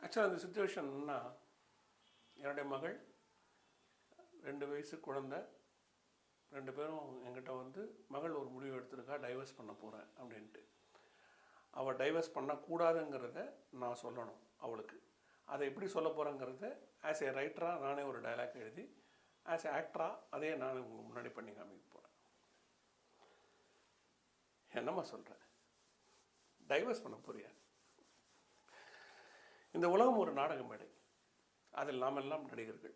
ஆக்சுவலாக அந்த சுச்சுவேஷன்னா, என்னுடைய மகள் 2 வயசு குழந்தை, 2 பேரும் என்கிட்ட வந்து மகள் ஒரு முடிவு எடுத்திருக்கா, டைவர்ஸ் பண்ண போகிறேன் அப்படின்ட்டு. அவள் டைவர்ஸ் பண்ணக்கூடாதுங்கிறத நான் சொல்லணும் அவளுக்கு. அதை எப்படி சொல்ல போகிறேங்கிறத ஆஸ் ஏ ரைட்டராக நானே ஒரு டைலாக் எழுதி, ஆஸ் ஏ ஆக்டராக அதே நான் உங்களுக்கு முன்னாடி பண்ணி காமிக்க போகிறேன். என்னம்மா சொல்கிறேன்? டைவர்ஸ் பண்ண போறியா? இந்த உலகம் ஒரு நாடக மேடை, அதில் நாம் எல்லாம் நடிகர்கள்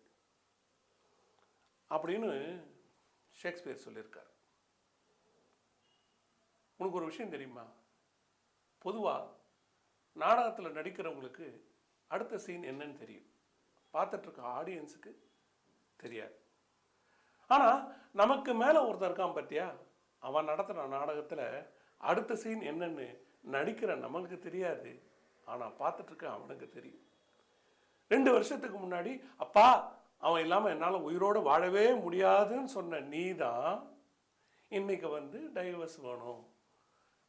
அப்படின்னு ஷேக்ஸ்பியர் சொல்லியிருக்கார். உனக்கு ஒரு விஷயம் தெரியுமா? பொதுவாக நாடகத்தில் நடிக்கிறவங்களுக்கு அடுத்த சீன் என்னன்னு தெரியும், பார்த்துட்ருக்க ஆடியன்ஸுக்கு தெரியாது. ஆனால் நமக்கு மேலே ஒருத்தர் இருக்கான் பார்த்தியா, அவன் நடத்துகிற நாடகத்தில் அடுத்த சீன் என்னன்னு நடிக்கிற நம்மளுக்கு தெரியாது, ஆனால் பார்த்துட்ருக்க அவனுக்கு தெரியும். 2 வருஷத்துக்கு முன்னாடி அப்பா அவன் இல்லாமல் என்னால் உயிரோடு வாழவே முடியாதுன்னு சொன்ன நீ தான் இன்றைக்கி வந்து டைவர்ஸ் வேணும்,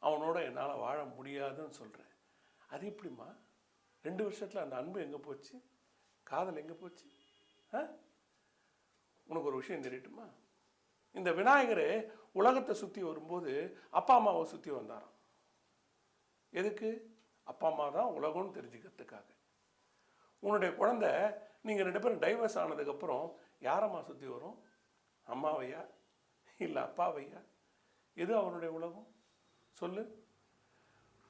அவனோட என்னால் வாழ முடியாதுன்னு சொல்கிறேன். அது எப்படிம்மா? 2 வருஷத்தில் அந்த அன்பு எங்கே போச்சு? காதல் எங்கே போச்சு? உனக்கு ஒரு விஷயம் தெரியட்டுமா? இந்த விநாயகரே உலகத்தை சுற்றி வரும்போது அப்பா அம்மாவை சுற்றி வந்தாராம். எதுக்கு? அப்பா அம்மா தான் உலகம்னு தெரிஞ்சுக்கிறதுக்காக. உன்னுடைய குழந்தை நீங்கள் 2 பேரும் டைவர்ஸ் ஆனதுக்கப்புறம் யாரம்மா சுற்றி வரும்? அம்மாவையா இல்லை அப்பாவையா? எது அவனுடைய உலகம் சொல்லு?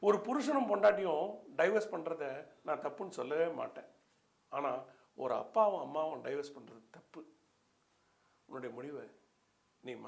ஒரு புருஷனும் பொண்டாட்டியும் டைவர்ஸ் பண்ணுறத நான் தப்புன்னு சொல்லவே மாட்டேன். ஆனால் ஒரு அப்பாவும் அம்மாவும் டைவர்ஸ் பண்ணுறது தப்பு. உன்னுடைய முடிவை நீ